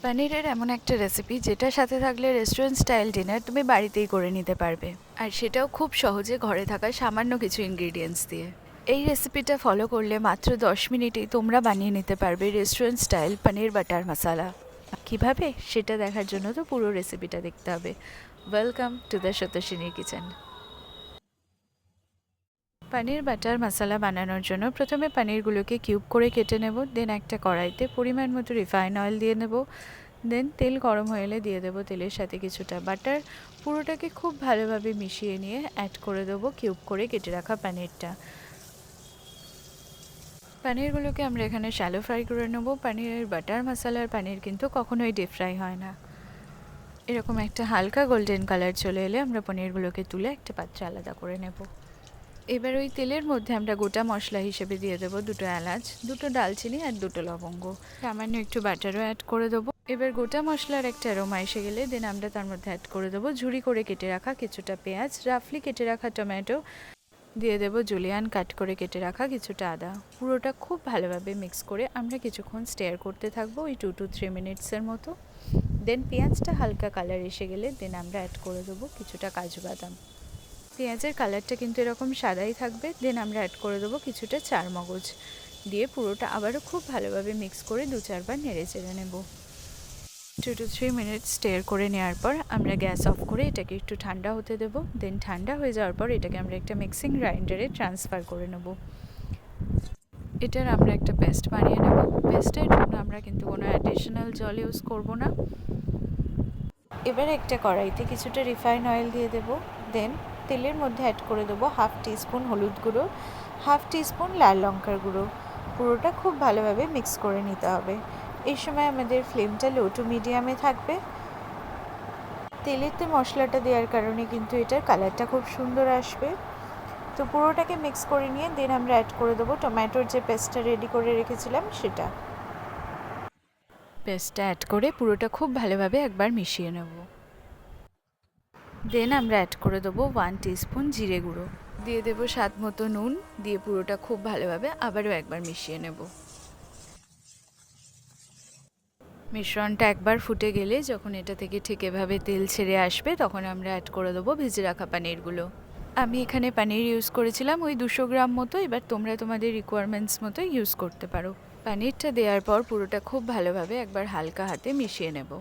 পনিরের এমন একটা রেসিপি যেটার সাথে থাকলে রেস্টুরেন্ট স্টাইল ডিনার তুমি বাড়িতেই করে নিতে পারবে, আর সেটাও খুব সহজে ঘরে থাকা সামান্য কিছু ইনগ্রিডিয়েন্টস দিয়ে। এই রেসিপিটা ফলো করলে মাত্র 10 মিনিটেই তোমরা বানিয়ে নিতে পারবে restaurant style paneer butter masala. কীভাবে সেটা দেখার জন্য তো পুরো রেসিপিটা দেখতে হবে। ওয়েলকাম টু দ্য শ্রোতাশিনীর কিচেন। পনির বাটার মশালা বানানোর জন্য প্রথমে পনিরগুলোকে কিউব করে কেটে নেব। দেন একটা কড়াইতে পরিমাণ মতো রিফাইন অয়েল দিয়ে নেব। দেন তেল গরম হয়ে এলে দিয়ে দেবো তেলের সাথে কিছুটা বাটার। পুরোটাকে খুব ভালোভাবে মিশিয়ে নিয়ে অ্যাড করে দেবো কিউব করে কেটে রাখা পনিরটা। পনিরগুলোকে আমরা এখানে শ্যালো ফ্রাই করে নেব। পনিরের বাটার মশালার পনির কিন্তু কখনোই ডিপ ফ্রাই হয় না। এরকম একটা হালকা গোল্ডেন কালার চলে এলে আমরা পনিরগুলোকে তুলে একটা পাত্রে আলাদা করে নেব। এবার ওই তেলের মধ্যে আমরা গোটা মশলা হিসেবে দিয়ে দেবো 2টো এলাচ, 2টো দালচিনি আর 2টো লবঙ্গ। সামান্য একটু বাটারও অ্যাড করে দেবো। এবার গোটা মশলার একটা অ্যারোমা এসে গেলে দেন আমরা তার মধ্যে অ্যাড করে দেবো ঝুরি করে কেটে রাখা কিছুটা পেঁয়াজ, রাফলি কেটে রাখা টমেটো, দিয়ে দেবো জুলিয়ান কাট করে কেটে রাখা কিছুটা আদা। পুরোটা খুব ভালোভাবে মিক্স করে আমরা কিছুক্ষণ স্টেয়ার করতে থাকবো, ওই 2 to 3 মিনিটসের মতো। দেন পেঁয়াজটা হালকা কালার এসে গেলে দেন আমরা অ্যাড করে দেবো কিছুটা কাজু বাদাম। পেঁয়াজের কালারটা কিন্তু এরকম সাদাই থাকবে। দেন আমরা অ্যাড করে দেবো কিছুটা চারমগজ, দিয়ে পুরোটা আবারও খুব ভালোভাবে মিক্স করে 2-4 বার নেড়ে চেড়ে নেব। 2 to 3 মিনিটস স্টেয়ার করে নেওয়ার পর আমরা গ্যাস অফ করে এটাকে একটু ঠান্ডা হতে দেব। দেন ঠান্ডা হয়ে যাওয়ার পর এটাকে আমরা একটা মিক্সিং গ্রাইন্ডারে ট্রান্সফার করে নেব। এটার আমরা একটা পেস্ট বানিয়ে নেব। পেস্টের জন্য আমরা কিন্তু কোনো অ্যাডিশনাল জল ইউজ করব না। এবার একটা কড়াইতে কিছুটা রিফাইন অয়েল দিয়ে দেব। দেন তেলের মধ্যে অ্যাড করে দেবো 1/2 টিস্পুন হলুদ গুঁড়ো, 1/2 টিস্পুন লাল লঙ্কার গুঁড়ো। পুরোটা খুব ভালোভাবে মিক্স করে নিতে হবে। এই সময় আমাদের ফ্লেমটা লো টু মিডিয়ামে থাকবে। তেলেতে মশলাটা দেওয়ার কারণে কিন্তু এটার কালারটা খুব সুন্দর আসবে। তো পুরোটাকে মিক্স করে নিয়ে দেন আমরা অ্যাড করে দেবো টমেটোর যে পেস্টটা রেডি করে রেখেছিলাম সেটা। পেস্টটা অ্যাড করে পুরোটা খুব ভালোভাবে একবার মিশিয়ে নেব। দেন আমরা অ্যাড করে দেবো 1 টিস্পুন জিরে গুঁড়ো, দিয়ে দেবো স্বাদ মতো নুন, দিয়ে পুরোটা খুব ভালোভাবে আবারও একবার মিশিয়ে নেব। মিশ্রণটা একবার ফুটে গেলে যখন এটা থেকে ঠিক এভাবে তেল ছেড়ে আসবে তখন আমরা অ্যাড করে দেবো ভেজে রাখা পনিরগুলো। আমি এখানে পনির ইউজ করেছিলাম ওই 200 গ্রাম মতো। এবার তোমরা তোমাদের রিকোয়ারমেন্টস মতো ইউজ করতে পারো। পনিরটা দেওয়ার পর পুরোটা খুব ভালোভাবে একবার হালকা হাতে মিশিয়ে নেব।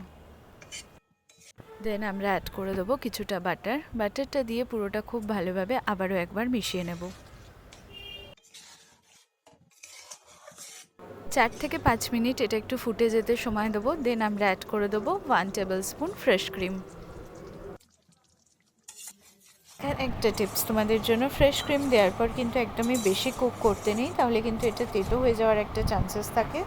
দেন আমরা অ্যাড করে দেবো কিছুটা বাটারটা দিয়ে পুরোটা খুব ভালোভাবে আবারও একবার মিশিয়ে নেব। 4 থেকে 5 মিনিট এটা একটু ফুটে যেতে সময় দেবো। দেন আমরা অ্যাড করে দেবো 1 টেবিল স্পুন ফ্রেশ ক্রিম। আর একটা টিপস তোমাদের জন্য, ফ্রেশ ক্রিম দেওয়ার পর কিন্তু একদমই বেশি কুক করতে নেই, তাহলে কিন্তু এটা তেতো হয়ে যাওয়ার একটা চান্সেস থাকে।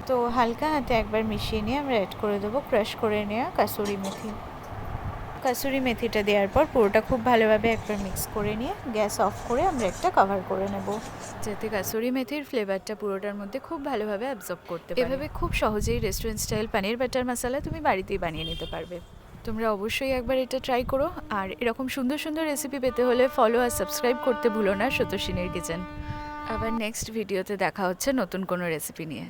তো হালকা হাতে একবার মিশিয়ে নিয়ে আমরা অ্যাড করে দেবো ক্রাশ করে নেওয়া কাসুরি মেথি। কাসুরি মেথিটা দেওয়ার পর পুরোটা খুব ভালোভাবে একবার মিক্স করে নিয়ে গ্যাস অফ করে আমরা একটা কভার করে নেব, যাতে কাসুরি মেথির ফ্লেভারটা পুরোটার মধ্যে খুব ভালোভাবে অ্যাবজর্ব করতে পারে। এভাবে খুব সহজেই রেস্টুরেন্ট স্টাইল পনির বাটার মশালা তুমি বাড়িতেই বানিয়ে নিতে পারবে। তোমরা অবশ্যই একবার এটা ট্রাই করো। আর এরকম সুন্দর সুন্দর রেসিপি পেতে হলে ফলো আর সাবস্ক্রাইব করতে ভুলো না শ্রোতাশিনীর কিচেন। আবার নেক্সট ভিডিওতে দেখা হচ্ছে নতুন কোনো রেসিপি নিয়ে।